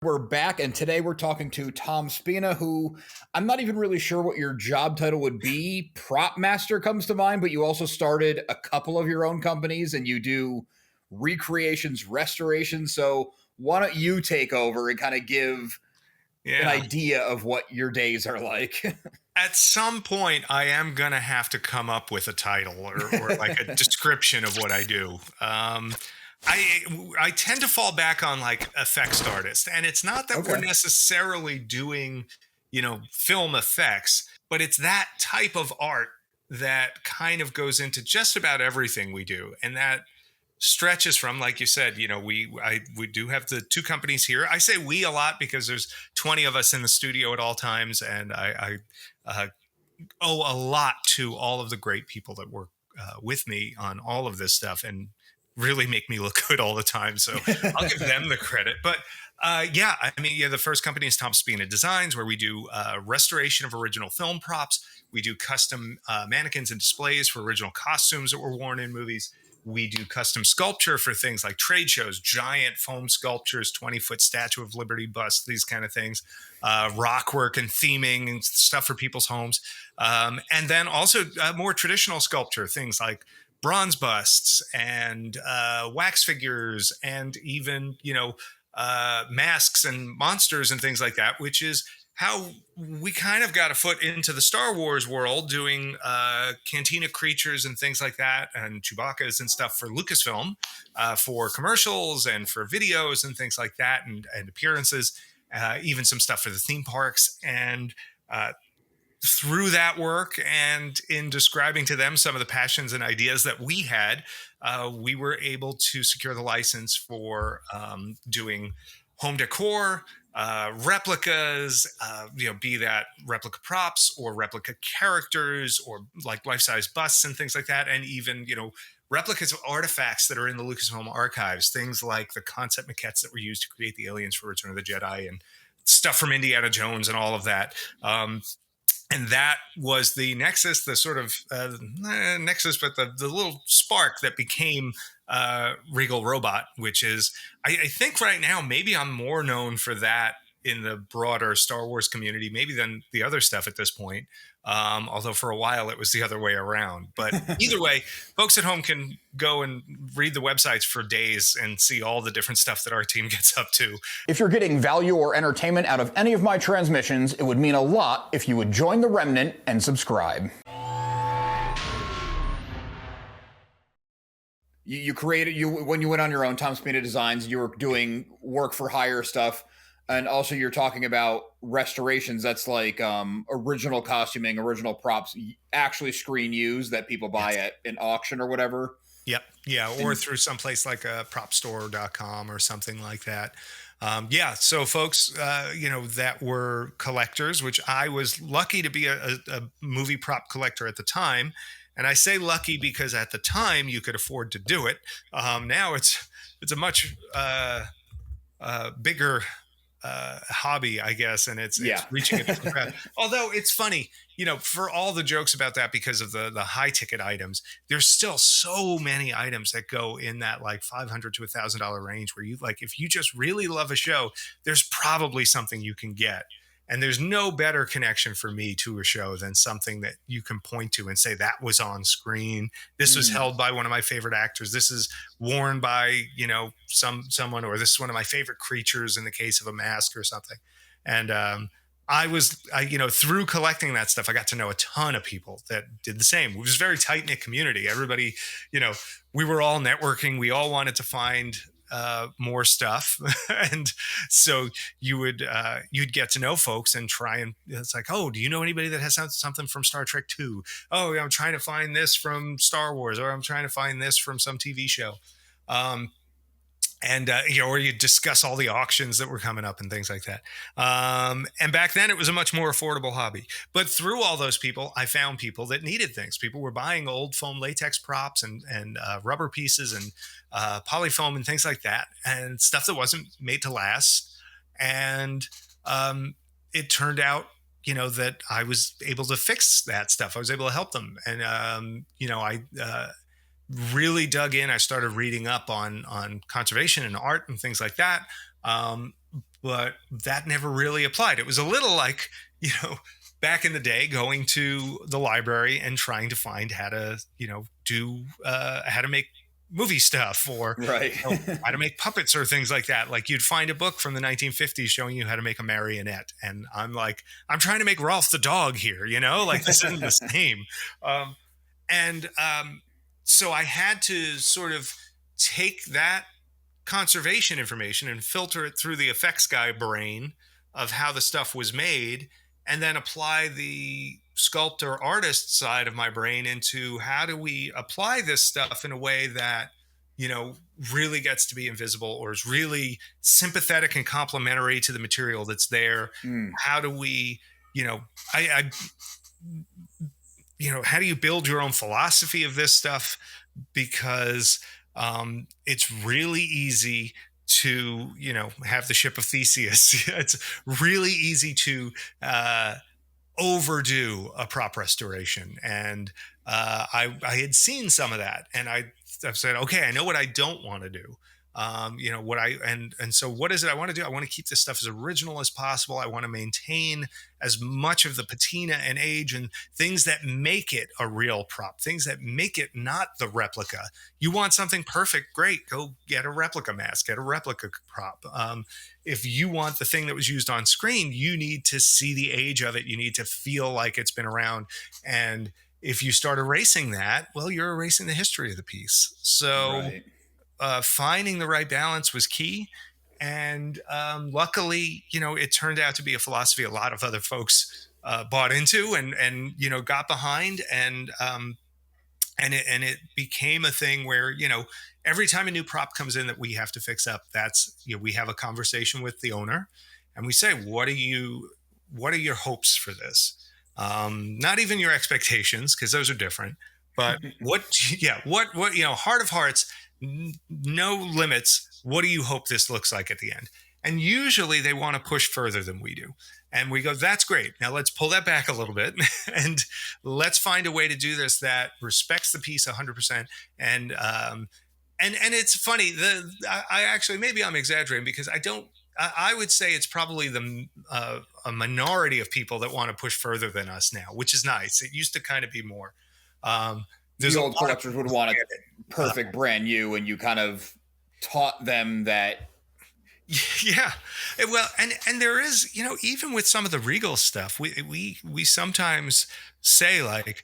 We're back, and today we're talking to Tom Spina, who I'm not even really sure what your job title would be. Prop master comes to mind, but you also started a couple of your own companies and you do recreations, restorations. So why don't you take over and kind of give an Yeah. idea of what your days are like? At some point, I am going to have to come up with a title or like a description of what I do. I tend to fall back on like effects artist, and it's not that we're Okay. necessarily doing, film effects, but it's that type of art that kind of goes into just about everything we do, and that stretches from, like you said, we do have the two companies here. I say we a lot because there's 20 of us in the studio at all times, and I owe a lot to all of the great people that work with me on all of this stuff and really make me look good all the time. So I'll give them the credit. But the first company is Tom Spina Designs, where we do restoration of original film props. We do custom mannequins and displays for original costumes that were worn in movies. We do custom sculpture for things like trade shows, giant foam sculptures, 20-foot Statue of Liberty bust, these kind of things, rock work and theming and stuff for people's homes. And then also more traditional sculpture, things like bronze busts and wax figures and even, masks and monsters and things like that, which is how we kind of got a foot into the Star Wars world, doing cantina creatures and things like that, and Chewbacca's and stuff for Lucasfilm, for commercials and for videos and things like that, and appearances, even some stuff for the theme parks. And through that work and in describing to them some of the passions and ideas that we had, we were able to secure the license for doing home decor, replicas, be that replica props or replica characters or like life-size busts and things like that, and even replicas of artifacts that are in the Lucasfilm archives, things like the concept maquettes that were used to create the aliens for Return of the Jedi and stuff from Indiana Jones and all of that. And that was the nexus, the sort of nexus, but the little spark that became Regal Robot, which is, I think right now, maybe I'm more known for that in the broader Star Wars community, maybe than the other stuff at this point. Although for a while it was the other way around. But either way, folks at home can go and read the websites for days and see all the different stuff that our team gets up to. If you're getting value or entertainment out of any of my transmissions, it would mean a lot if you would join the Remnant and subscribe. You created, when you went on your own Tom Spina Designs, you were doing work for hire stuff, and also you're talking about restorations. That's like original costuming, original props, actually screen used that people buy at an auction or whatever. Yep. Yeah. Or through someplace like a propstore.com or something like that. So folks, that were collectors, which I was lucky to be a movie prop collector at the time. And I say lucky because at the time you could afford to do it. Now it's a much bigger hobby, I guess, and it's reaching a different crowd. Although it's funny, for all the jokes about that, because of the high ticket items, there's still so many items that go in that like $500 to $1,000 range, where you, like, if you just really love a show, there's probably something you can get. And there's no better connection for me to a show than something that you can point to and say, that was on screen. This was held by one of my favorite actors. This is worn by, someone, or this is one of my favorite creatures in the case of a mask or something. And through collecting that stuff, I got to know a ton of people that did the same. It was a very tight knit community. Everybody, we were all networking. We all wanted to find more stuff. And so you'd get to know folks and try, and it's like, oh, do you know anybody that has something from Star Trek 2? Oh, yeah, I'm trying to find this from Star Wars, or I'm trying to find this from some TV show. Or you discuss all the auctions that were coming up and things like that. And back then it was a much more affordable hobby. But through all those people, I found people that needed things. People were buying old foam latex props and rubber pieces and polyfoam and things like that, and stuff that wasn't made to last. And it turned out, that I was able to fix that stuff. I was able to help them. And, I really dug in. I started reading up on conservation and art and things like that. Um, but that never really applied. It was a little like, you know, back in the day, going to the library and trying to find how to, do how to make movie stuff, or Right. how to make puppets or things like that. Like, you'd find a book from the 1950s showing you how to make a marionette, and I'm like, I'm trying to make Rolf the dog here, like this isn't the same. Um, and so I had to sort of take that conservation information and filter it through the effects guy brain of how the stuff was made, and then apply the sculptor artist side of my brain into how do we apply this stuff in a way that really gets to be invisible, or is really sympathetic and complementary to the material that's there. Mm, How do we, you know I how do you build your own philosophy of this stuff? Because it's really easy to have the ship of Theseus. It's really easy to overdo a prop restoration, and I had seen some of that, and I've said, okay, I know what I don't want to do. What I and so what is it I want to do? I want to keep this stuff as original as possible. I want to maintain as much of the patina and age and things that make it a real prop, things that make it not the replica. You want something perfect, great, go get a replica mask, get a replica prop. If you want the thing that was used on screen, you need to see the age of it, you need to feel like it's been around. And if you start erasing that, well, you're erasing the history of the piece. So right. finding the right balance was key. And luckily, it turned out to be a philosophy a lot of other folks bought into, and got behind, and it became a thing where every time a new prop comes in that we have to fix up, that's we have a conversation with the owner, and we say, what are your hopes for this? Not even your expectations, because those are different, but what yeah, what heart of hearts, no limits. What do you hope this looks like at the end? And usually they want to push further than we do. And we go, that's great. Now let's pull that back a little bit and let's find a way to do this that respects the piece 100%. And it's funny. I actually, maybe I'm exaggerating, because I don't. I would say it's probably a minority of people that want to push further than us now, which is nice. It used to kind of be more. There's The a old lot of collectors would people who want it get it. perfect, brand new, and you kind of taught them that. Yeah. Well, and there is, even with some of the Regal stuff, we sometimes say, like,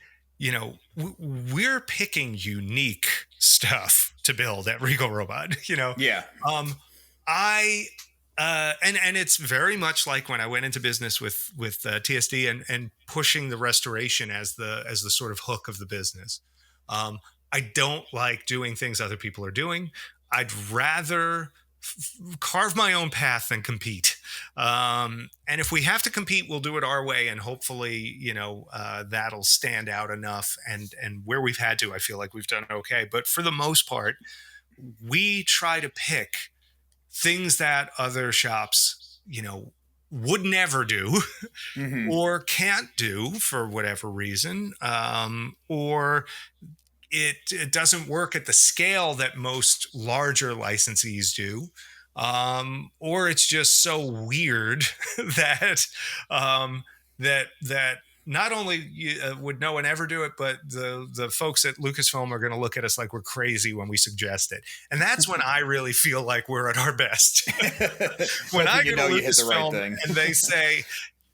we're picking unique stuff to build at Regal Robot. Yeah. I and it's very much like when I went into business with TSD, and pushing the restoration as the sort of hook of the business. I don't like doing things other people are doing. I'd rather carve my own path than compete. And if we have to compete, we'll do it our way, and hopefully, that'll stand out enough. And where we've had to, I feel like we've done okay. But for the most part, we try to pick things that other shops, would never do, Hmm. or can't do for whatever reason, or it doesn't work at the scale that most larger licensees do, or it's just so weird that that not only would no one ever do it, but the folks at Lucasfilm are going to look at us like we're crazy when we suggest it. And that's when I really feel like we're at our best. When That's I when you go to know you hit the right Lucasfilm thing. and they say,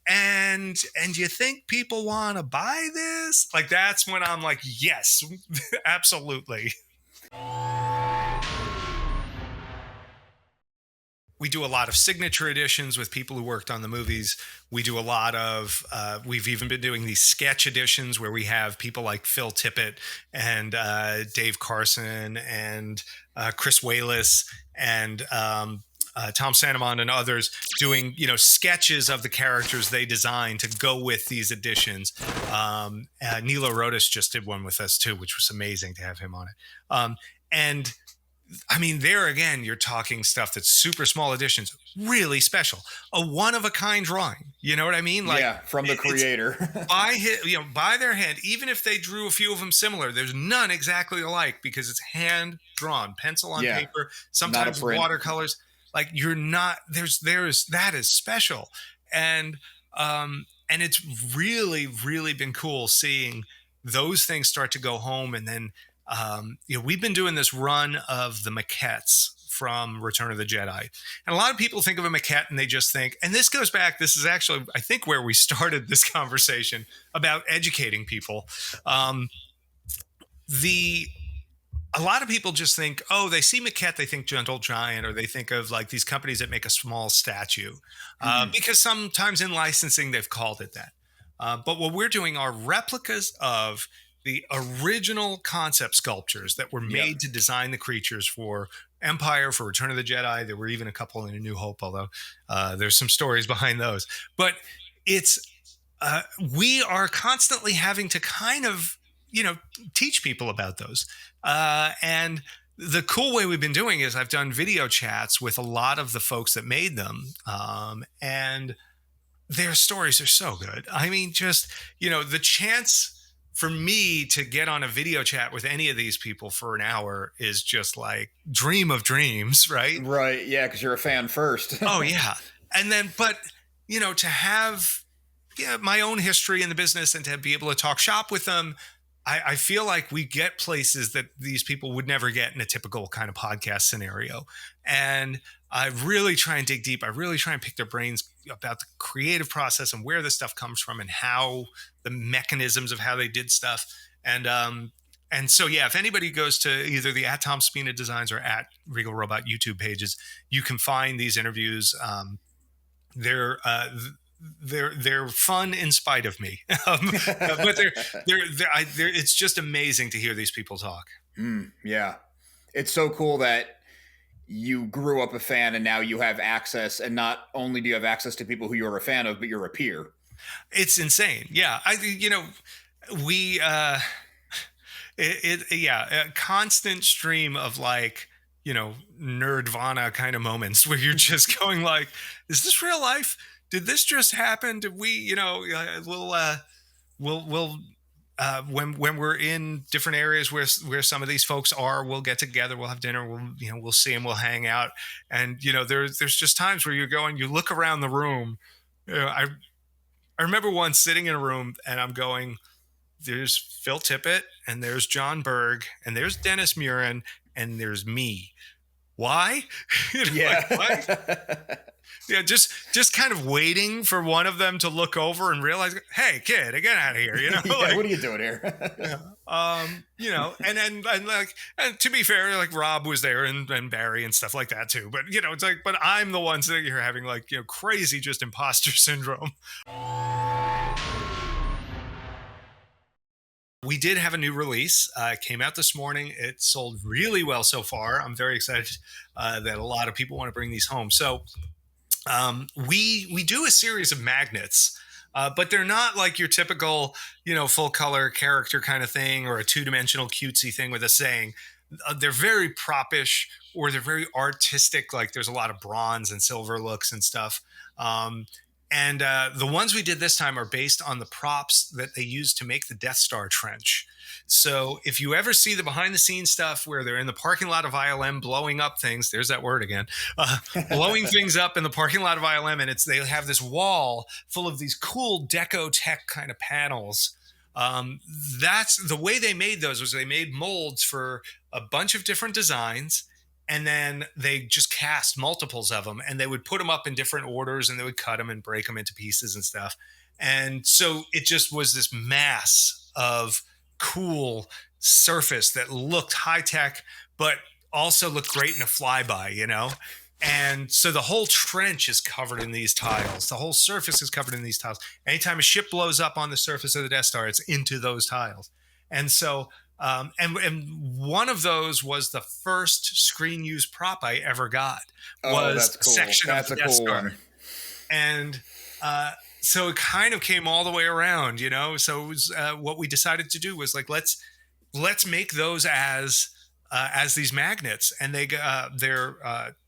and you think people want to buy this? Like, that's when I'm like, yes, absolutely. We do a lot of signature editions with people who worked on the movies. We do a lot of, we've even been doing these sketch editions where we have people like Phil Tippett and Dave Carson and Chris Wayless and Tom Sanamon and others doing, sketches of the characters they designed to go with these editions. Nilo Rodas just did one with us too, which was amazing to have him on it. And I mean, there again, you're talking stuff that's super small editions, really special, a one of a kind drawing. You know what I mean? Like Yeah, from the it's creator. by their hand, even if they drew a few of them similar, there's none exactly alike because it's hand drawn, pencil on Yeah, paper, not a sometimes print. watercolors. Like you're not there's that is special. And and it's really, really been cool seeing those things start to go home. And then we've been doing this run of the maquettes from Return of the Jedi. And a lot of people think of a maquette and they just think, and this goes back, this is actually, I think, where we started this conversation about educating people. Um, the a lot of people just think, oh, they see maquette, they think Gentle Giant, or they think of like these companies that make a small statue, Mhm. because sometimes in licensing they've called it that. But what we're doing are replicas of the original concept sculptures that were Yep. made to design the creatures for Empire, for Return of the Jedi. There were even a couple in A New Hope, although there's some stories behind those. But it's we are constantly having to kind of, you know, teach people about those. And the cool way we've been doing is I've done video chats with a lot of the folks that made them. And their stories are so good. I mean, just, the chance for me to get on a video chat with any of these people for an hour is just like dream of dreams, right? Right. Yeah, because you're a fan first. Oh yeah. And then, but to have my own history in the business and to be able to talk shop with them, I feel like we get places that these people would never get in a typical kind of podcast scenario. And I really try and dig deep. I really try and pick their brains about the creative process and where this stuff comes from and how the mechanisms of how they did stuff. And so, yeah, if anybody goes to either the at Tom Spina Designs or at Regal Robot YouTube pages, you can find these interviews. They're they're fun in spite of me, but it's just amazing to hear these people talk. Yeah. It's so cool that you grew up a fan and now you have access. And not only do you have access to people who you're a fan of, but you're a peer. It's insane. Yeah, we yeah, a constant stream of like, nerdvana kind of moments where you're just going like, is this real life? Did this just happen? Did we, we'll when we're in different areas where some of these folks are, we'll get together, we'll have dinner, we'll see them, we'll hang out. And there's just times where you look around the room. I remember once sitting in a room and I'm going, there's Phil Tippett and there's John Berg and there's Dennis Murin and there's me. Why? Like, what? Yeah. Yeah, just kind of waiting for one of them to look over and realize, hey, kid, get out of here. Yeah, Like, what are you doing here? yeah. And like, and to be fair, like Rob was there and Barry and stuff like that too. But it's like, but I'm the one sitting here having like, crazy just imposter syndrome. We did have a new release. It came out this morning. It sold really well so far. I'm very excited that a lot of people want to bring these home. So we do a series of magnets, but they're not like your typical, full color character kind of thing or a 2-dimensional cutesy thing with a saying. They're very propish or they're very artistic. Like there's a lot of bronze and silver looks and stuff. And the ones we did this time are based on the props that they used to make the Death Star trench. So if you ever see the behind the scenes stuff where they're in the parking lot of ILM blowing up things, there's that word again, blowing things up in the parking lot of ILM, and they have this wall full of these cool deco tech kind of panels. That's the way they made those. Was they made molds for a bunch of different designs, and then they just cast multiples of them and they would put them up in different orders and they would cut them and break them into pieces and stuff. And so it just was this mass of cool surface that looked high tech, but also looked great in a flyby. And so the whole trench is covered in these tiles. The whole surface is covered in these tiles. Anytime a ship blows up on the surface of the Death Star, it's into those tiles. And so and one of those was the first screen use prop I ever got. Oh, Was that's a cool. section That's of the a Death cool Star. one. And so it kind of came all the way around. So it was what we decided to do was like let's make those as as these magnets, and they're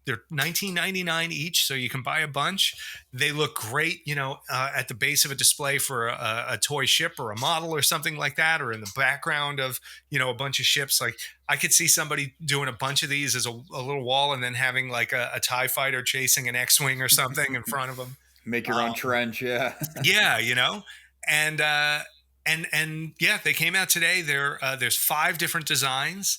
19.99 each, so you can buy a bunch. They look great, at the base of a display for a toy ship or a model or something like that, or in the background of a bunch of ships. Like I could see somebody doing a bunch of these as a little wall, and then having like a TIE fighter chasing an X-wing or something in front of them. Make your own trench, yeah. Yeah, and yeah, they came out today. There's 5 different designs.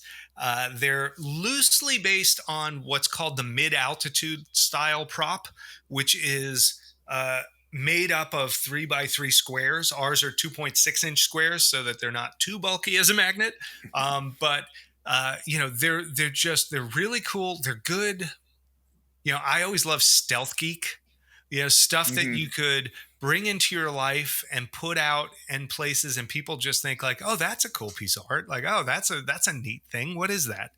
They're loosely based on what's called the mid-altitude style prop, which is made up of 3 by 3 squares. Ours are 2.6-inch squares, so that they're not too bulky as a magnet. But they're really cool. They're good. I always love Stealth Geek. Stuff that Hmm. you could bring into your life and put out in places, and people just think like, "Oh, that's a cool piece of art." Like, "Oh, that's a neat thing. What is that?"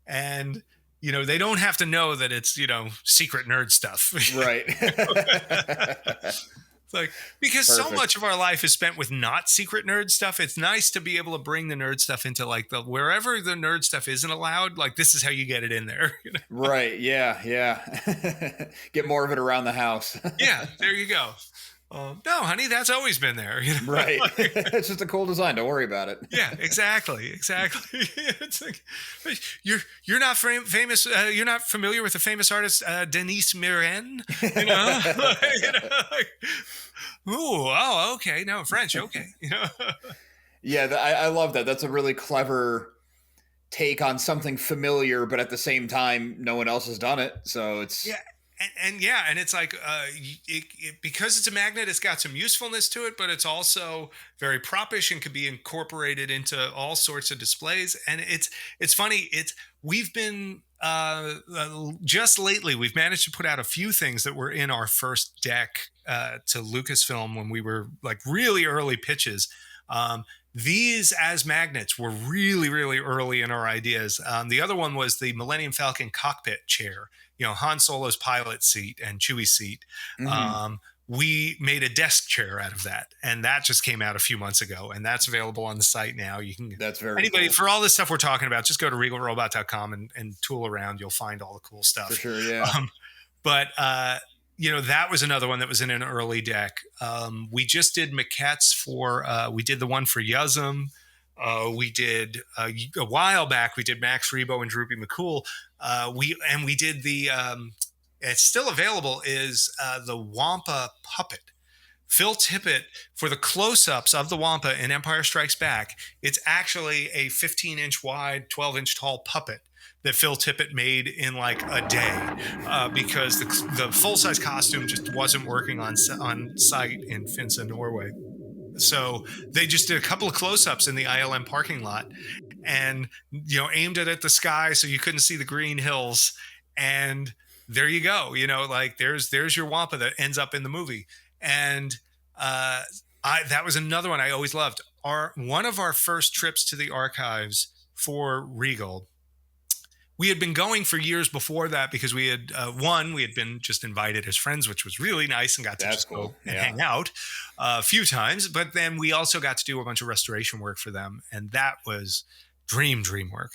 And they don't have to know that it's secret nerd stuff. Right. It's like, because so Perfect. much of our life is spent with not secret nerd stuff. It's nice to be able to bring the nerd stuff into like the wherever the nerd stuff isn't allowed. Like, this is how you get it in there. Right. Yeah. Yeah. Get more of it around the house. Yeah, there you go. No, honey, that's always been there. Right. Like, It's just a cool design. Don't worry about it. yeah, exactly, exactly. It's like you're not famous. You're not familiar with the famous artist Denise Miren. You know, like, ooh, oh, okay, no French, okay. Yeah, I love that. That's a really clever take on something familiar, but at the same time, no one else has done it. So it's Yeah, and yeah, and it's like because it's a magnet, it's got some usefulness to it, but it's also very propish and could be incorporated into all sorts of displays. And it's funny. We've been just lately we've managed to put out a few things that were in our first deck to Lucasfilm when we were like really early pitches. Um, these as magnets were really, really early in our ideas. The other one was the Millennium Falcon cockpit chair, Han Solo's pilot seat and Chewie's seat. mhm, Um, we made a desk chair out of that, and that just came out a few months ago, and that's available on the site now. You can that's very anybody cool for all this stuff we're talking about, just go to regalrobot.com and tool around. You'll find all the cool for stuff. sure. Yeah, Um, but that was another one that was in an early deck. We just did maquettes for. We did the one for Yuzum. We did a while back. We did Max Rebo and Droopy McCool. We did the. It's still available. Is the Wampa puppet. Phil Tippett, for the close-ups of the Wampa in Empire Strikes Back, it's actually a 15-inch wide, 12-inch tall puppet that Phil Tippett made in like a day because the full-size costume just wasn't working on site in Finse, Norway. So they just did a couple of close-ups in the ILM parking lot, and aimed it at the sky so you couldn't see the green hills, and there you go. Like there's your Wampa that ends up in the movie. And uh that was another one I always loved. Our One of our first trips to the archives for Regal, we had been going for years before that because we had been just invited as friends, which was really nice, and got to that's just cool. go and Yeah, hang out a few times. But then we also got to do a bunch of restoration work for them, and that was dream work.